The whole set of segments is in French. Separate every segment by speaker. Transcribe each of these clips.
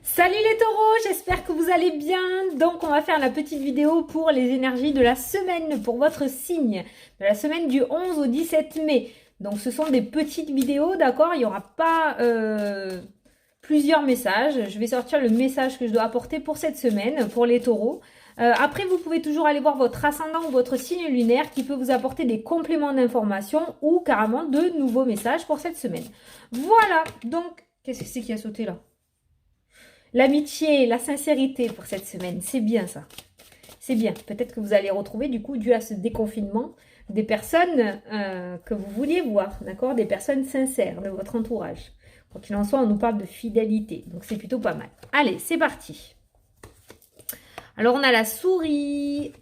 Speaker 1: Salut les taureaux, j'espère que vous allez bien. Donc on va faire la petite vidéo pour les énergies de la semaine, pour votre signe, de la semaine du 11 au 17 mai. Donc ce sont des petites vidéos, d'accord? Il n'y aura pas plusieurs messages. Je vais sortir le message que je dois apporter pour cette semaine, pour les taureaux. Après, vous pouvez toujours aller voir votre ascendant ou votre signe lunaire qui peut vous apporter des compléments d'information ou carrément de nouveaux messages pour cette semaine. Voilà, donc, qu'est-ce que c'est qui a sauté là? L'amitié, la sincérité pour cette semaine, c'est bien ça. C'est bien. Peut-être que vous allez retrouver, du coup, dû à ce déconfinement, des personnes que vous vouliez voir, d'accord? Des personnes sincères de votre entourage. Quoi qu'il en soit, on nous parle de fidélité, donc c'est plutôt pas mal. Allez, c'est parti. Alors, on a la souris.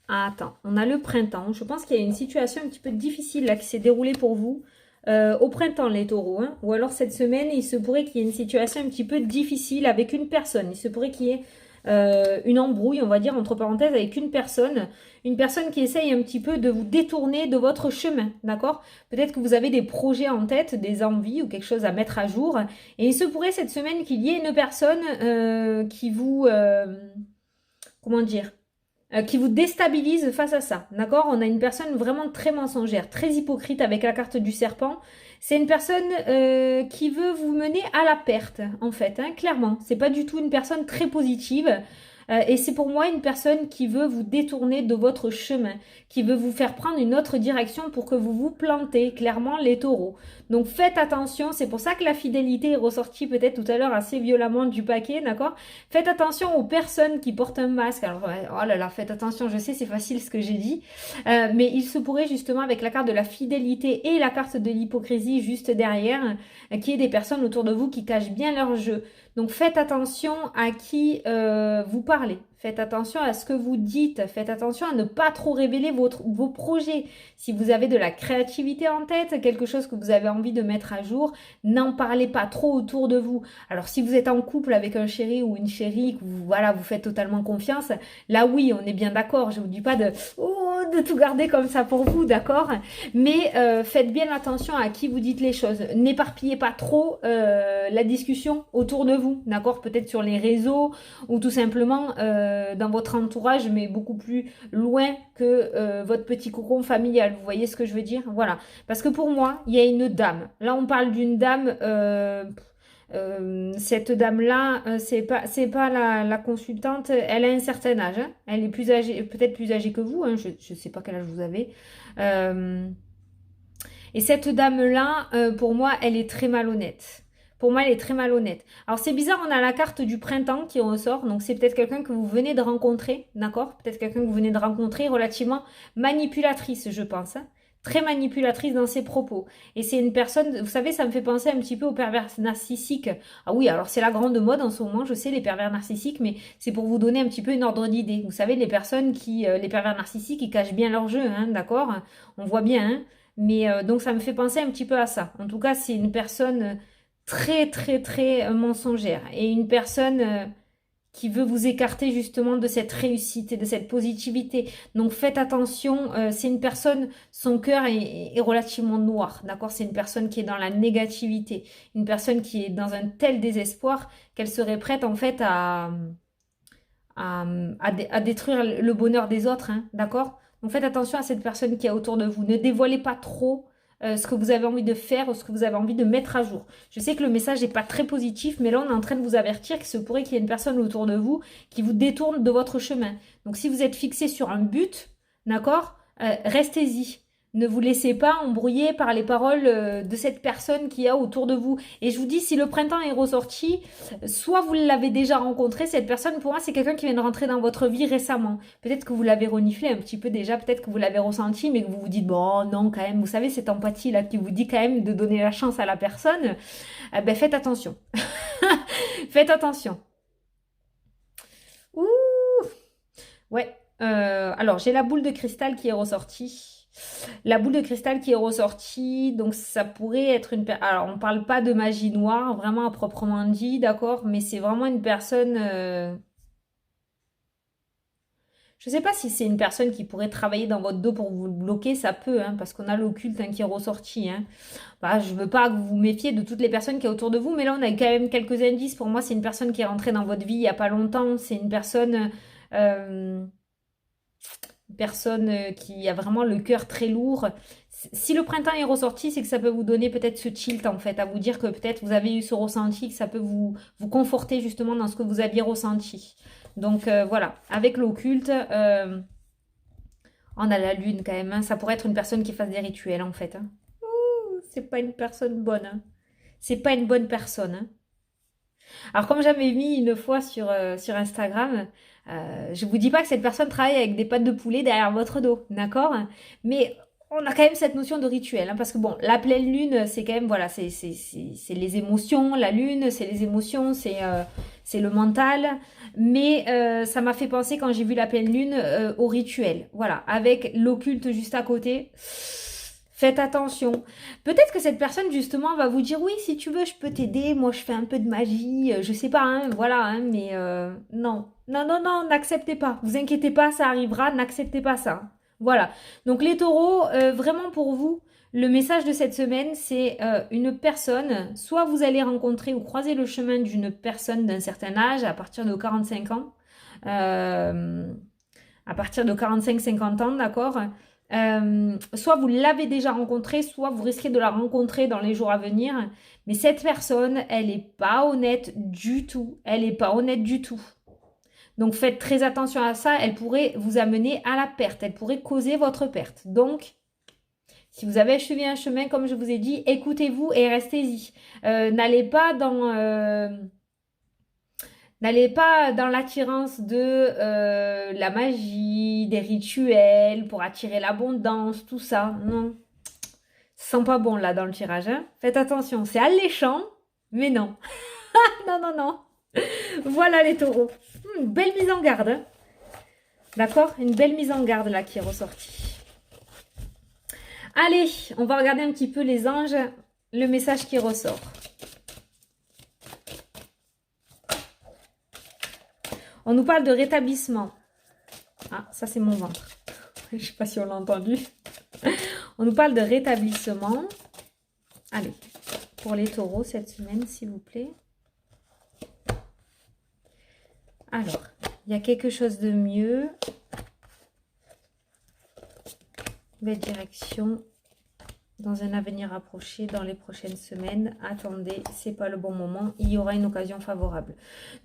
Speaker 1: Ah, attends, on a le printemps. Je pense qu'il y a une situation un petit peu difficile là qui s'est déroulée pour vous. Au printemps, les taureaux, hein. Ou alors cette semaine, il se pourrait qu'il y ait une situation un petit peu difficile avec une personne. Il se pourrait qu'il y ait une embrouille, on va dire, entre parenthèses, avec une personne qui essaye un petit peu de vous détourner de votre chemin, d'accord? Peut-être que vous avez des projets en tête, des envies ou quelque chose à mettre à jour. Et il se pourrait cette semaine qu'il y ait une personne qui vous... comment dire? Qui vous déstabilise face à ça. D'accord? On a une personne vraiment très mensongère, très hypocrite avec la carte du serpent. C'est une personne qui veut vous mener à la perte, en fait, hein, clairement. C'est pas du tout une personne très positive. Et c'est pour moi une personne qui veut vous détourner de votre chemin, qui veut vous faire prendre une autre direction pour que vous vous plantez, clairement les taureaux. Donc faites attention, c'est pour ça que la fidélité est ressortie peut-être tout à l'heure assez violemment du paquet, d'accord? Faites attention aux personnes qui portent un masque. Alors, oh là là, faites attention, je sais, c'est facile ce que j'ai dit. Mais il se pourrait justement avec la carte de la fidélité et la carte de l'hypocrisie juste derrière, qu'il y ait des personnes autour de vous qui cachent bien leur jeu. Donc faites attention à qui vous parlez. Faites attention à ce que vous dites. Faites attention à ne pas trop révéler vos projets. Si vous avez de la créativité en tête, quelque chose que vous avez envie de mettre à jour, n'en parlez pas trop autour de vous. Alors si vous êtes en couple avec un chéri ou une chérie, que vous, voilà, vous faites totalement confiance, là oui, on est bien d'accord. Je vous dis pas de tout garder comme ça pour vous, d'accord? Mais faites bien attention à qui vous dites les choses. N'éparpillez pas trop la discussion autour de vous, d'accord? Peut-être sur les réseaux ou tout simplement dans votre entourage, mais beaucoup plus loin que votre petit cocon familial. Vous voyez ce que je veux dire? Voilà. Parce que pour moi, il y a une dame. Là, on parle d'une dame. Cette dame-là, c'est pas la consultante. Elle a un certain âge, hein. Elle est plus âgée, peut-être plus âgée que vous, hein. Je ne sais pas quel âge vous avez. Et cette dame-là, pour moi, elle est très malhonnête. Pour moi, elle est très malhonnête. Alors, c'est bizarre, on a la carte du printemps qui ressort. Donc, c'est peut-être quelqu'un que vous venez de rencontrer, d'accord? Peut-être quelqu'un que vous venez de rencontrer, relativement manipulatrice, je pense, hein. Très manipulatrice dans ses propos. Et c'est une personne, vous savez, ça me fait penser un petit peu aux pervers narcissiques. Ah oui, alors c'est la grande mode en ce moment, je sais, les pervers narcissiques, mais c'est pour vous donner un petit peu une ordre d'idée. Vous savez, les personnes les pervers narcissiques, ils cachent bien leur jeu, hein, d'accord? On voit bien, hein? Mais donc ça me fait penser un petit peu à ça. En tout cas, c'est une personne très très très mensongère et une personne qui veut vous écarter justement de cette réussite et de cette positivité. Donc faites attention, c'est une personne, son cœur est relativement noir, d'accord? C'est une personne qui est dans la négativité, une personne qui est dans un tel désespoir qu'elle serait prête en fait à détruire le bonheur des autres, hein, d'accord? Donc faites attention à cette personne qui est autour de vous. Ne dévoilez pas trop ce que vous avez envie de faire ou ce que vous avez envie de mettre à jour. Je sais que le message n'est pas très positif, mais là on est en train de vous avertir qu'il se pourrait qu'il y ait une personne autour de vous qui vous détourne de votre chemin. Donc si vous êtes fixé sur un but, d'accord, restez-y. Ne vous laissez pas embrouiller par les paroles de cette personne qui a autour de vous. Et je vous dis, si le printemps est ressorti, soit vous l'avez déjà rencontré, cette personne, pour moi, c'est quelqu'un qui vient de rentrer dans votre vie récemment. Peut-être que vous l'avez reniflé un petit peu déjà, peut-être que vous l'avez ressenti, mais que vous vous dites, bon, non, quand même, vous savez, cette empathie-là qui vous dit quand même de donner la chance à la personne, ben faites attention. Faites attention. Ouh, ouais. Alors, j'ai la boule de cristal qui est ressortie. La boule de cristal qui est ressortie, donc ça pourrait être une... Alors, on parle pas de magie noire, vraiment à proprement dit, d'accord? Mais c'est vraiment une personne... Je ne sais pas si c'est une personne qui pourrait travailler dans votre dos pour vous le bloquer, ça peut, hein, parce qu'on a l'occulte hein, qui est ressorti. Hein. Bah, je ne veux pas que vous vous méfiez de toutes les personnes qui sont autour de vous, mais là on a quand même quelques indices. Pour moi, c'est une personne qui est rentrée dans votre vie il n'y a pas longtemps. C'est une personne qui a vraiment le cœur très lourd. Si le printemps est ressorti, c'est que ça peut vous donner peut-être ce tilt en fait, à vous dire que peut-être vous avez eu ce ressenti, que ça peut vous conforter justement dans ce que vous aviez ressenti. Donc voilà, avec l'occulte, on a la lune quand même, hein. Ça pourrait être une personne qui fasse des rituels en fait. Hein. Ouh, c'est pas une personne bonne. Hein. C'est pas une bonne personne. Hein. Alors comme j'avais mis une fois sur Instagram, je vous dis pas que cette personne travaille avec des pattes de poulet derrière votre dos, d'accord? Mais on a quand même cette notion de rituel, hein, parce que bon, la pleine lune, c'est quand même, voilà, c'est les émotions, la lune, c'est les émotions, c'est le mental, mais ça m'a fait penser quand j'ai vu la pleine lune au rituel, voilà, avec l'occulte juste à côté. Faites attention. Peut-être que cette personne, justement, va vous dire, oui, si tu veux, je peux t'aider. Moi, je fais un peu de magie. Je sais pas, hein, voilà, hein, mais non. Non, non, non, n'acceptez pas. Vous inquiétez pas, ça arrivera. N'acceptez pas ça. Voilà. Donc, les taureaux, vraiment pour vous, le message de cette semaine, c'est une personne, soit vous allez rencontrer ou croiser le chemin d'une personne d'un certain âge, à partir de 45 ans. À partir de 45-50 ans, d'accord ? Soit vous l'avez déjà rencontrée, soit vous risquez de la rencontrer dans les jours à venir. Mais cette personne, elle n'est pas honnête du tout. Elle n'est pas honnête du tout. Donc faites très attention à ça. Elle pourrait vous amener à la perte. Elle pourrait causer votre perte. Donc, si vous avez suivi un chemin, comme je vous ai dit, écoutez-vous et restez-y. N'allez pas dans l'attirance de la magie, des rituels pour attirer l'abondance, tout ça. Non. Ça sent pas bon là dans le tirage. Hein. Faites attention, c'est alléchant, mais non. Non, non, non. Voilà les taureaux. Une belle mise en garde. Hein. D'accord? Une belle mise en garde là qui est ressortie. Allez, on va regarder un petit peu les anges, le message qui ressort. On nous parle de rétablissement. Ah, ça c'est mon ventre. Je ne sais pas si on l'a entendu. On nous parle de rétablissement. Allez, pour les taureaux cette semaine, s'il vous plaît. Alors, il y a quelque chose de mieux. Belle direction. Dans un avenir approché, dans les prochaines semaines. Attendez, c'est pas le bon moment. Il y aura une occasion favorable.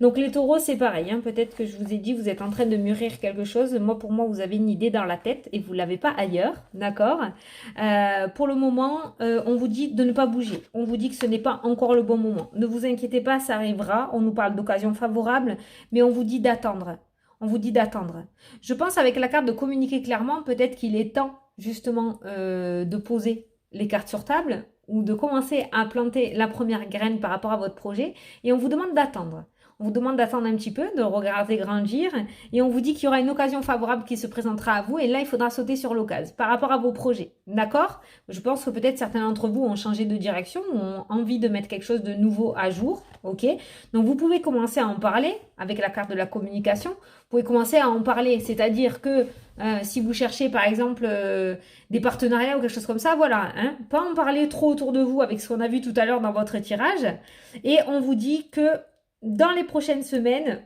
Speaker 1: Donc les taureaux, c'est pareil. Hein. Peut-être que je vous ai dit, vous êtes en train de mûrir quelque chose. Moi, pour moi, vous avez une idée dans la tête et vous ne l'avez pas ailleurs. D'accord? Pour le moment, on vous dit de ne pas bouger. On vous dit que ce n'est pas encore le bon moment. Ne vous inquiétez pas, ça arrivera. On nous parle d'occasion favorable, mais on vous dit d'attendre. On vous dit d'attendre. Je pense avec la carte de communiquer clairement, peut-être qu'il est temps justement de poser les cartes sur table ou de commencer à planter la première graine par rapport à votre projet et on vous demande d'attendre. On vous demande d'attendre un petit peu, de regarder grandir et on vous dit qu'il y aura une occasion favorable qui se présentera à vous et là, il faudra sauter sur l'occasion par rapport à vos projets. D'accord? Je pense que peut-être certains d'entre vous ont changé de direction ou ont envie de mettre quelque chose de nouveau à jour. Ok? Donc, vous pouvez commencer à en parler avec la carte de la communication. Vous pouvez commencer à en parler, c'est-à-dire que si vous cherchez par exemple des partenariats ou quelque chose comme ça, voilà, hein, pas en parler trop autour de vous avec ce qu'on a vu tout à l'heure dans votre tirage. Et on vous dit que dans les prochaines semaines,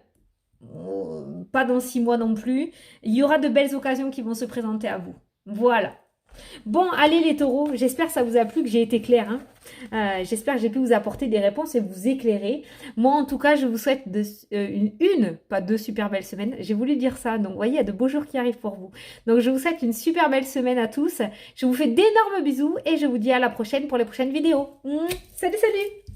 Speaker 1: pas dans 6 mois non plus, il y aura de belles occasions qui vont se présenter à vous. Voilà. Bon, allez les taureaux, j'espère que ça vous a plu, que j'ai été claire. Hein. J'espère que j'ai pu vous apporter des réponses et vous éclairer. Moi, en tout cas, je vous souhaite pas deux super belles semaines. J'ai voulu dire ça, donc vous voyez, il y a de beaux jours qui arrivent pour vous. Donc, je vous souhaite une super belle semaine à tous. Je vous fais d'énormes bisous et je vous dis à la prochaine pour les prochaines vidéos. Salut, salut!